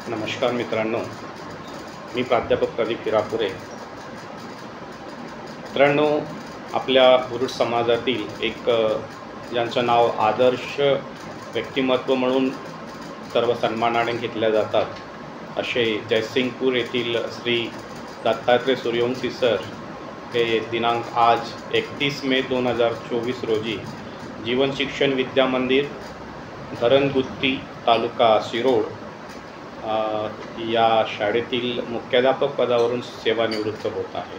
नमस्कार मित्रांनो, मी प्राध्यापक प्रदीप हिरापुरे। मित्रांनो, आपल्या बुरुड समाजातील एक ज्यांचं नाव आदर्श व्यक्तिमत्व म्हणून सर्व सन्मानाने घेतल्या जातात असे जयसिंगपूर येथील श्री दत्तात्रय सूर्यवंशी सर हे दिनांक आज 31 मे 2024 रोजी जीवन शिक्षण विद्या मंदिर, धरणगुत्ती, तालुका शिरोड या शाळेतील मुख्याध्यापक पदावरून सेवानिवृत्त होत आहे।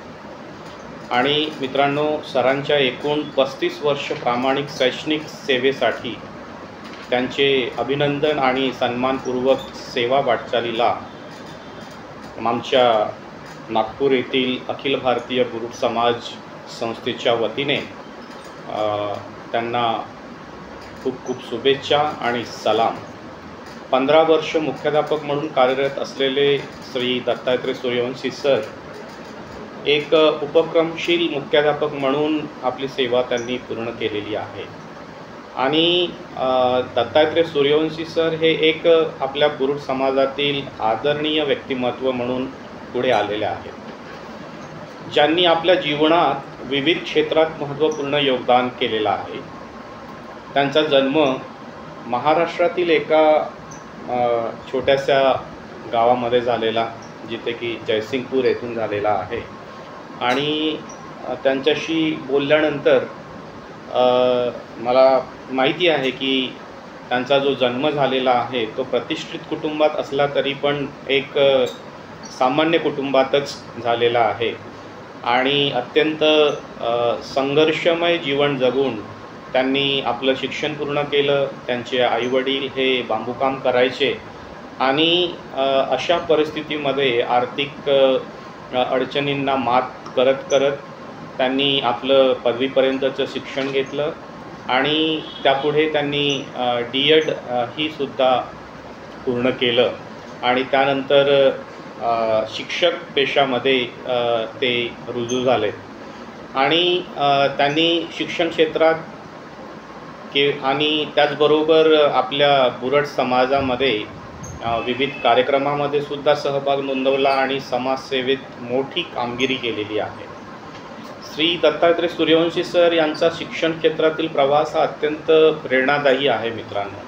आणि मित्रांनो, सरांच्या एकूण 35 वर्ष प्रामाणिक शैक्षणिक सेवेसाठी त्यांचे अभिनंदन आणि सन्मानपूर्वक सेवा वाटचालीला आमच्या नागपूर येथील अखिल भारतीय बुरुड समाज संस्थेच्या वतीने त्यांना खूप खूप शुभेच्छा आणि सलाम। 15 वर्ष मुख्याध्यापक म्हणून कार्यरत असलेले श्री दत्तात्रय सूर्यवंशी सर एक उपक्रमशील मुख्याध्यापक म्हणून आपली सेवा त्यांनी पूर्ण केलेली आहे। आणि दत्तात्रय सूर्यवंशी सर हे एक आपल्या बुरुड समाजातील आदरणीय व्यक्तिमत्व म्हणून पुढे आलेले आहेत, ज्यांनी आपल्या जीवनात विविध क्षेत्रात महत्त्वपूर्ण योगदान केलेलं आहे। त्यांचा जन्म महाराष्ट्रातील एका छोट्याशा गावामध्ये झालेला, जिथे की जयसिंगपूर येथून झालेला आहे। आणि त्यांच्याशी बोलल्यानंतर मला माहिती आहे की त्यांचा जो जन्म झालेला आहे तो प्रतिष्ठित कुटुंबात असला तरी पण एक सामान्य कुटुंबातच झालेला आहे। आणि अत्यंत संघर्षमय जीवन जगून त्यांनी आपलं शिक्षण पूर्ण केलं। त्यांचे आईवडील हे बांबूकाम करायचे आणि अशा परिस्थितीमध्ये आर्थिक अडचणींना मात करत करत त्यांनी आपलं पदवीपर्यंतचं शिक्षण घेतलं आणि त्यापुढे त्यांनी D.Ed ही सुद्धा पूर्ण केलं आणि त्यानंतर शिक्षक पेशामध्ये ते रुजू झाले। आणि त्यांनी शिक्षण क्षेत्रात आणि त्याचबरोबर आपल्या बुरुड समाजामध्ये विविध कार्यक्रमामध्ये सुद्धा सहभाग नोंदवला आणि समाजसेवेत मोठी कामगिरी केलेली आहे। श्री दत्तात्रय सूर्यवंशी सर यांचा शिक्षण क्षेत्रातील प्रवास हा अत्यंत प्रेरणादायी आहे। मित्रांनो,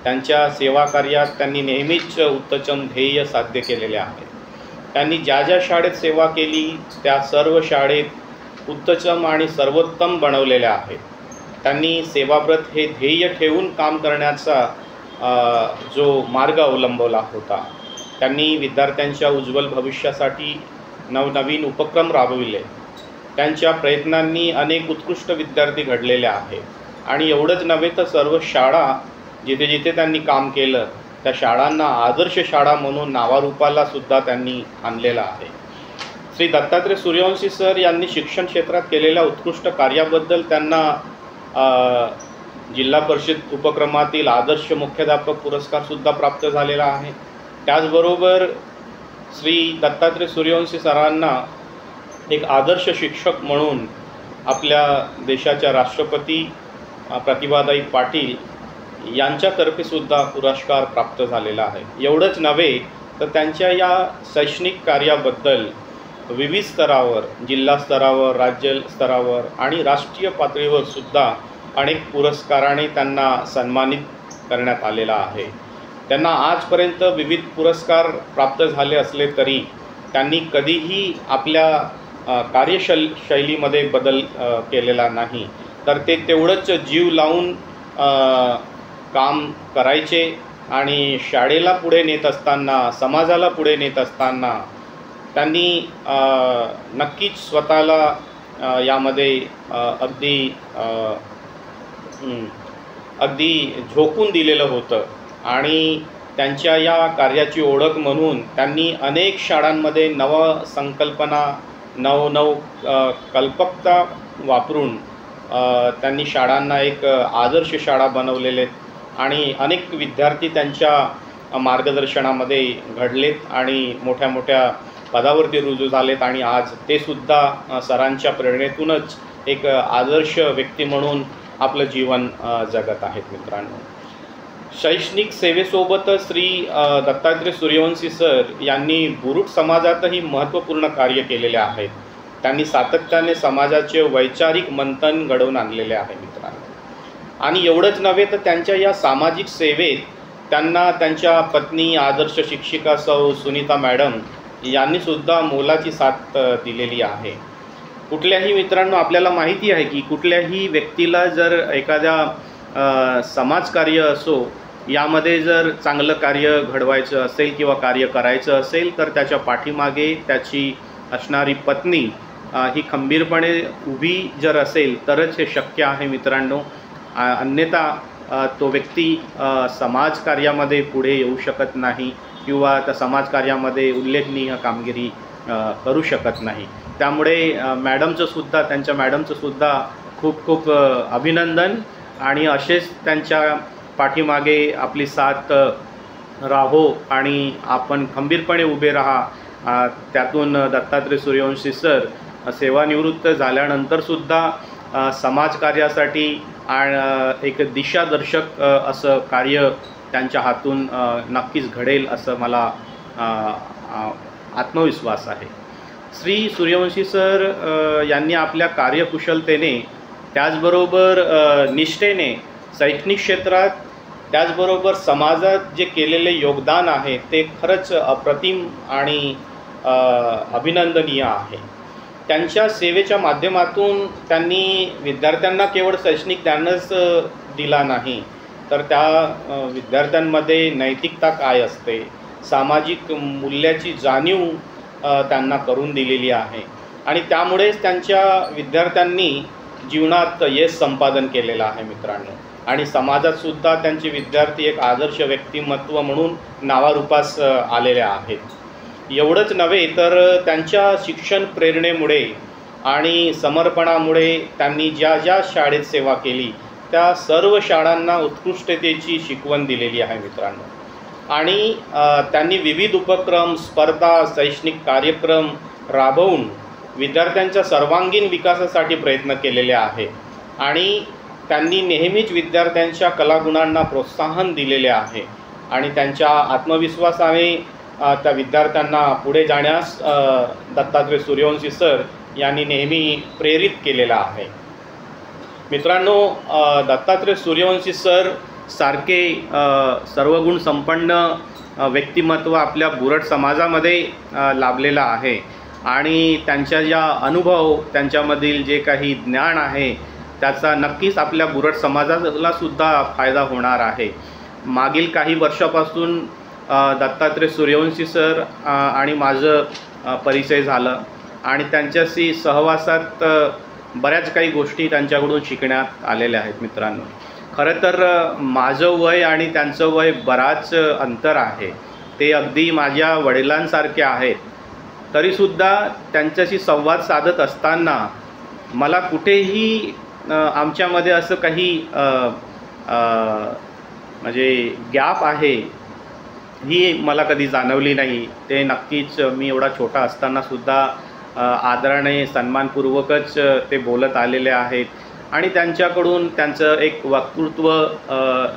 त्यांच्या सेवा कार्यात त्यांनी नेहमीच उत्तम ध्येय साध्य केलेले आहे। त्यांनी ज्या ज्या शाळेत सेवा केली त्या सर्व शाळेत उत्तम आणि सर्वोत्तम बनवलेल्या आहेत। त्यांनी सेवाव्रत हे ध्येय ठेवून काम करण्याचा जो मार्ग अवलंबवला होता। त्यांनी विद्यार्थ्यांच्या उज्ज्वल भविष्यासाठी नवनवीन उपक्रम राबविले। त्यांच्या प्रयत्नांनी अनेक उत्कृष्ट विद्यार्थी घडलेले आहेत। आणि एवढंच नव्हे तर सर्व शाळा जिथे जिथे त्यांनी काम केलं त्या शाळांना आदर्श शाळा म्हणून नावारूपाला सुद्धा त्यांनी आणलेला आहे। श्री दत्तात्रय सूर्यवंशी सर यांनी शिक्षण क्षेत्रात केलेल्या उत्कृष्ट कार्याबद्दल त्यांना जिल्हा परिषद उपक्रमातील आदर्श मुख्याध्यापक पुरस्कारसुद्धा प्राप्त झालेला आहे। त्याचबरोबर श्री दत्तात्रय सूर्यवंशी सरांना एक आदर्श शिक्षक म्हणून आपल्या देशाच्या राष्ट्रपती प्रतिभाताई पाटील यांच्यातर्फे सुद्धा पुरस्कार प्राप्त झालेला आहे। एवढंच नव्हे तर त्यांच्या या शैक्षणिक कार्याबद्दल विविध स्तरावर, जिल्हा स्तरावर, राज्य स्तरावर आणि राष्ट्रीय पातळीवर सुद्धा अनेक पुरस्काराने त्यांना सन्मानित करण्यात आलेला आहे। त्यांना आजपर्यंत विविध पुरस्कार प्राप्त झाले असले तरी त्यांनी कधीही आपल्या कार्यशैलीमध्ये बदल केलेला नाही, तर ते तेवढंच जीव लावून काम करायचे आणि शाळेला पुढे नेत असताना, समाजाला पुढे नेत असताना त्यांनी नक्कीच स्वतःला यामध्ये अगदी झोकून दिलेलं होतं। आणि त्यांच्या या कार्याची ओळख म्हणून त्यांनी अनेक शाळांमध्ये नवसंकल्पना, कल्पकता वापरून त्यांनी शाळांना एक आदर्श शाळा बनवलेले आणि अनेक विद्यार्थी त्यांच्या मार्गदर्शनामध्ये घडलेत आणि मोठ्या मोठ्या पदावरती रुजू झालेत। आणि आज ते सुद्धा सरांच्या प्रेरणेतूनच एक आदर्श व्यक्ती म्हणून आपलं जीवन जगत आहेत। मित्रांनो, शैक्षणिक सेवेसोबत श्री दत्तात्रय सूर्यवंशी सर यांनी बुरुड समाजातही महत्त्वपूर्ण कार्य केलेले आहेत. त्यांनी सातत्याने समाजाचे वैचारिक मंथन घडवून आणलेले आहे मित्रांनो. आणि एवढंच नव्हे तर त्यांच्या या सामाजिक सेवेत त्यांना त्यांच्या पत्नी आदर्श शिक्षिका सौ सुनीता मॅडम यांनीसुद्धा मोलाची साथ दिलेली आहे. कुठल्याही मित्रांनो आपल्याला माहिती आहे की कुठल्याही व्यक्तीला जर एखाद्या समाजकार्य असो यामध्ये जर चांगलं कार्य घडवायचं असेल किंवा कार्य करायचं असेल तर त्याच्या पाठीमागे त्याची असणारी पत्नी ही खंबीरपणे उभी जर असेल तरच हे शक्य आहे मित्रांनो. अन्यथा तो व्यक्ती समाजकार्यामध्ये पुढे येऊ शकत नाही किंवा त्या समाजकार्यामध्ये उल्लेखनीय कामगिरी करू शकत नाही. त्यामुळे त्यांच्या मॅडमचंसुद्धा खूप खूप अभिनंदन आणि असेच त्यांच्या पाठीमागे आपली साथ राहो आणि आपण खंबीरपणे उभे राहा. त्यातून दत्तात्रय सूर्यवंशी सर सेवानिवृत्त झाल्यानंतरसुद्धा समाजकार्यासाठी एक दिशादर्शक असं कार्य त्यांच्या हातून नक्कीच घडेल असं मला आत्मविश्वास आहे. श्री सूर्यवंशी सर यांनी आपल्या कार्यकुशलतेने त्याचबरोबर निष्ठेने शैक्षणिक क्षेत्रात त्याचबरोबर समाजात जे केलेले योगदान आहे ते खरंच अप्रतिम आणि अभिनंदनीय आहे. त्यांच्या सेवेच्या माध्यमातून त्यांनी विद्यार्थ्यांना केवळ शैक्षणिक ज्ञानच दिला नाही तर त्या विद्यार्थ्यांमध्ये नैतिकता काय असते, सामाजिक मूल्याची जाणीव त्यांना करून दिलेली आहे. आणि त्यामुळेच त्यांच्या विद्यार्थ्यांनी जीवनात यश संपादन केलेलं आहे मित्रांनो. आणि समाजातसुद्धा त्यांचे विद्यार्थी एक आदर्श व्यक्तिमत्व म्हणून नावारूपास आलेले आहेत. एवढंच नव्हे तर त्यांच्या शिक्षण प्रेरणेमुळे आणि समर्पणामुळे त्यांनी ज्या ज्या शाळेत सेवा केली त्या सर्व शाळांना उत्कृष्टतेची शिकवण दिलेली आहे मित्रांनो. आणि त्यांनी विविध उपक्रम, स्पर्धा, शैक्षणिक कार्यक्रम राबवून विद्यार्थ्यांच्या सर्वांगीण विकासासाठी प्रयत्न केलेले आहे. आणि त्यांनी नेहमीच विद्यार्थ्यांच्या कलागुणांना प्रोत्साहन दिलेले आहे आणि त्यांच्या आत्मविश्वासाने त्या विद्यार्थ्यांना पुढे जाण्यास दत्तात्रय सूर्यवंशी सर यांनी नेहमी प्रेरित केलेला आहे. मित्रांनो, दत्तात्रय सूर्यवंशी सर सारखे सर्वगुण संपन्न व्यक्तिमत्व आपल्या बुरड समाजामध्ये लाभलेलं आहे आणि त्यांच्या ज्या अनुभव, त्यांच्यामधील जे काही ज्ञान आहे त्याचा नक्कीच आपल्या बुरड समाजालासुद्धा फायदा होणार आहे. मागील काही वर्षापासून दत्तात्रय सूर्यवंशी सर आणि माझं परिचय झालं आणि त्यांच्याशी सहवासात बऱ्याच काही गोष्टी त्यांच्याकडून शिकण्यात आलेल्या आहेत मित्रांनो. खरं तर माझं वय आणि त्यांचं वय बराच अंतर आहे. ते अगदी माझ्या वडिलांसारखे आहेत. तरीसुद्धा त्यांच्याशी संवाद साधत असताना मला कुठेही आमच्यामध्ये असं काही म्हणजे गॅप आहे ही मला कधी जाणवली नाही. ते नक्कीच मी एवढा छोटा असतानासुद्धा आदराने सन्मानपूर्वकच ते बोलत आलेले आहेत आणि त्यांच्याकडून त्यांचं एक वक्तृत्व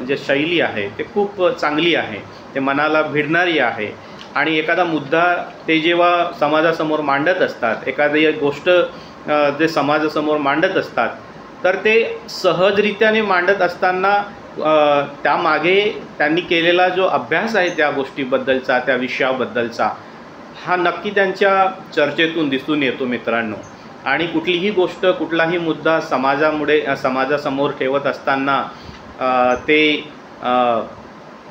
जे शैली आहे ते खूप चांगली आहे, ते मनाला भिडणारी आहे. आणि एखादा मुद्दा ते जेव्हा समाजासमोर मांडत असतात, एखादी गोष्ट जे समाजासमोर मांडत असतात तर ते सहजरित्याने मांडत असताना त्यामागे त्यांनी केलेला जो अभ्यास आहे त्या गोष्टीबद्दलचा, त्या विषयाबद्दलचा, हा नक्की त्यांच्या चर्चेतून दिसून येतो मित्रांनो. आणि कुठलीही गोष्ट, कुठलाही मुद्दा समाजासमोर ठेवत असताना ते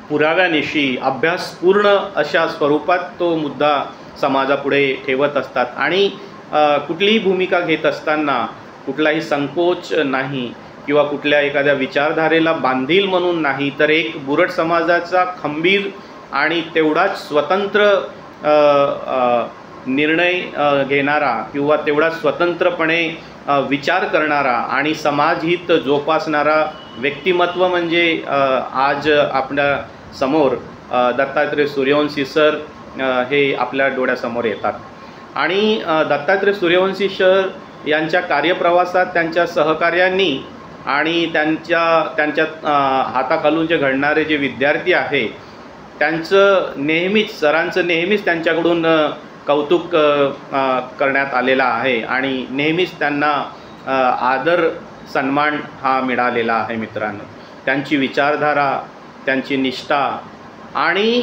पुराव्यानिशी अभ्यासपूर्ण अशा स्वरूपात तो मुद्दा समाजापुढे ठेवत असतात. आणि कुठलीही भूमिका घेत असताना कुठलाही संकोच नाही किंवा कुठल्या एखाद्या विचारधारेला बांधील म्हणून नाही, तर एक बुरड समाजाचा खंबीर आणि तेवढाच स्वतंत्र निर्णय घेणारा किंवा तेवढाच स्वतंत्रपणे विचार करणारा आणि समाजहित जोपासणारा व्यक्तिमत्व म्हणजे आज आपल्या समोर दत्तात्रय सूर्यवंशी सर हे आपल्या डोळ्यासमोर येतात. आणि दत्तात्रय सूर्यवंशी सर यांच्या कार्यप्रवासात त्यांच्या सहकार्यांनी आणि त्यांच्या हाताखालून जे घडणारे जे विद्यार्थी आहे त्यांचं नेहमीच सरांचं नेहमीच त्यांच्याकडून कौतुक करण्यात आलेला आहे आणि नेहमीच त्यांना आदर सन्मान हा मिळालेला आहे मित्रांनो. त्यांची विचारधारा, त्यांची निष्ठा आणि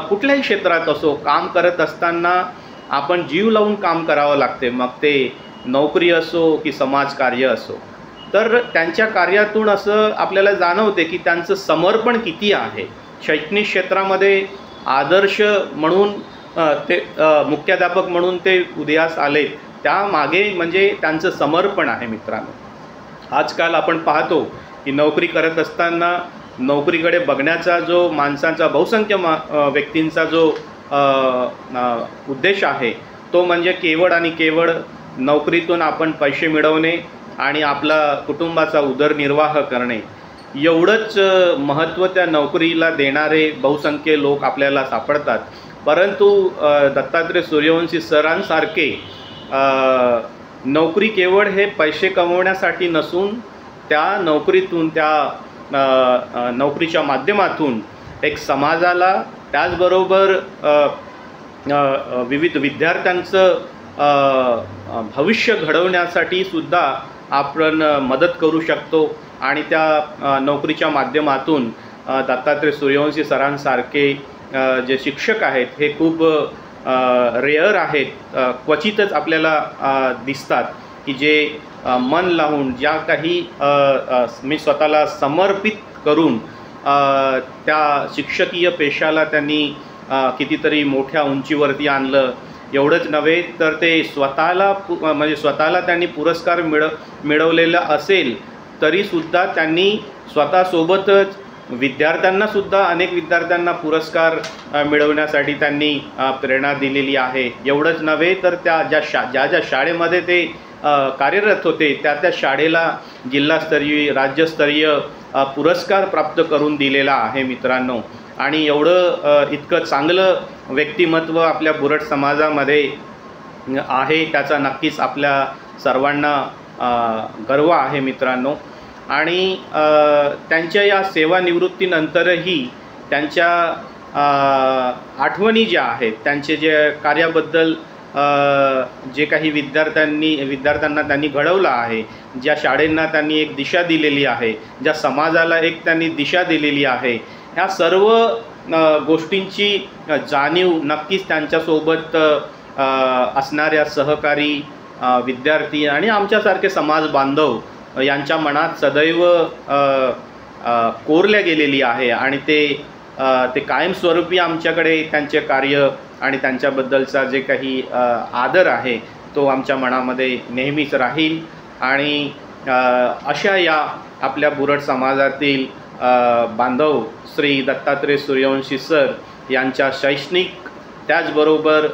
कुठल्याही क्षेत्रात असो काम करत असताना आपण जीव लावून काम करावं लागते, मग ते नोकरी असो की समाजकार्य असो. तर त्यांच्या कार्यातून असं आपल्याला जाणवते की त्यांचं समर्पण किती आहे. शैक्षणिक क्षेत्रामध्ये आदर्श म्हणून ते मुख्याध्यापक म्हणून ते उदयास आले, त्यामागे म्हणजे त्यांचं समर्पण आहे मित्रांनो. आजकाल आपण पाहतो की नोकरी करत असताना नोकरीकडे बघण्याचा जो माणसांचा बहुसंख्य व्यक्तींचा जो उद्देश आहे तो म्हणजे केवळ आणि केवळ नोकरीतून आपण पैसे मिळवणे आणि आपला कुटुंबाचा उदरनिर्वाह करणे, एवढंच महत्त्व त्या नोकरीला देणारे बहुसंख्य लोक आपल्याला सापडतात. परंतु दत्तात्रय सूर्यवंशी सरांसारखे नोकरी केवळ हे पैसे कमवण्यासाठी नसून त्या नोकरीतून त्या नोकरीच्या माध्यमातून एक समाजाला त्याचबरोबर विविध विद्यार्थ्यांचं भविष्य घडवण्यासाठी सुद्धा आपण मदत करू शकतो. आणि त्या नोकरीच्या माध्यमातून दत्तात्रय सूर्यवंशी सरांसारखे जे शिक्षक आहेत हे खूप रेअर आहेत, क्वचितच आपल्याला दिसतात की जे मन लावून ज्या काही मी स्वतःला समर्पित करून त्या शिक्षकीय पेशाला त्यांनी कितीतरी मोठ्या उंचीवरती आणलं. एवढंच नव्हे तर ते स्वतःला त्यांनी पुरस्कार मिळवलेला असेल तरीसुद्धा त्यांनी स्वतःसोबतच विद्यार्थ्यांनासुद्धा अनेक विद्यार्थ्यांना पुरस्कार मिळवण्यासाठी त्यांनी प्रेरणा दिलेली आहे. एवढंच नव्हे तर त्या ज्या शाळेमध्ये ते कार्यरत होते त्या शाळेला जिल्हास्तरीय राज्यस्तरीय पुरस्कार प्राप्त करून दिलेला आहे मित्रांनो. आणि एवढं इतकं चांगलं व्यक्तिमत्व आपल्या बुरट समाजामध्ये आहे त्याचा नक्कीच आपल्या सर्वांना गर्व आहे मित्रांनो. आणि त्यांच्या या सेवानिवृत्तीनंतरही त्यांच्या आठवणी ज्या आहेत, त्यांचे जे कार्याबद्दल जे काही विद्यार्थ्यांना त्यांनी घडवलं आहे, ज्या शाळेंना त्यांनी एक दिशा दिलेली आहे, ज्या समाजाला एक त्यांनी दिशा दिलेली आहे, ह्या सर्व गोष्टींची जाणीव नक्कीच त्यांच्यासोबत असणाऱ्या सहकारी विद्यार्थी आणि आमच्यासारखे समाज बांधव यांच्या मनात सदैव कोरल्या गेलेली आहे. आणि ते कायमस्वरूपी आमच्याकडे त्यांचे कार्य आणि त्यांच्याबद्दलचा जे काही आदर आहे तो आमच्या मनामध्ये नेहमीच राहील. आणि अशा या आपल्या बुरट समाजातील बांधव श्री दत्तात्रय सूर्यवंशी सर यांच्या शैक्षणिक त्याचबरोबर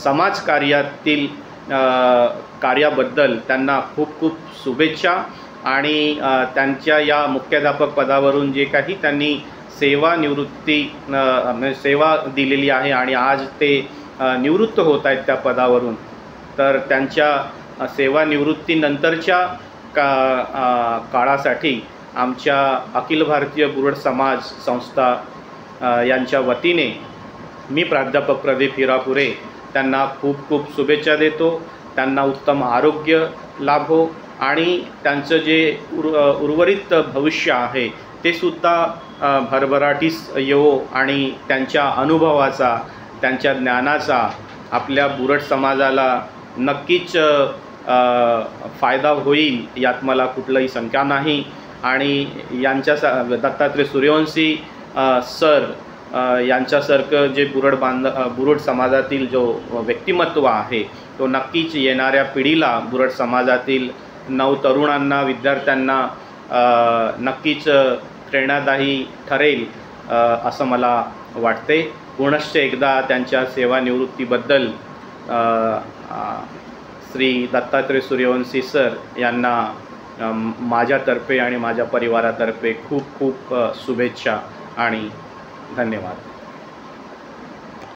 समाजकार्यातील कार्याबद्दल त्यांना खूप खूप शुभेच्छा. आणि त्यांच्या या मुख्याध्यापक पदावरून जे काही त्यांनी सेवा दिलेली आहे आणि आज ते निवृत्त होत आहेत त्या पदावरून, तर त्यांच्या सेवानिवृत्तीनंतरच्या काळासाठी आमच्या अखिल भारतीय बुरट समाज संस्था यांच्या वतीने मी प्राध्यापक प्रदीप हिरापुरे त्यांना खूप खूप शुभेच्छा देतो. त्यांना उत्तम आरोग्य लाभो आणि त्यांचं जे उर्वरित भविष्य आहे ते सुद्धा भरभराटीस येवो आणि त्यांच्या अनुभवाचा, त्यांच्या ज्ञानाचा आपल्या बुरट समाजाला नक्कीच फायदा होईल यात मला कुठलंही शंका नाही. आणि दत्तात्रय सूर्यवंशी सर यांच्यासारखं जे बुरट समाजातील जो व्यक्तिमत्व आहे तो नक्कीच येणाऱ्या पिढीला, बुरट समाजातील नवतरुणांना, विद्यार्थ्यांना नक्कीच प्रेरणादायी ठरेल असं मला वाटते. पुनश्च एकदा त्यांच्या सेवानिवृत्तीबद्दल श्री दत्तात्रय सूर्यवंशी सर यांना माझ्यातर्फे आणि माझ्या परिवारातर्फे खूप खूप शुभेच्छा आणि धन्यवाद.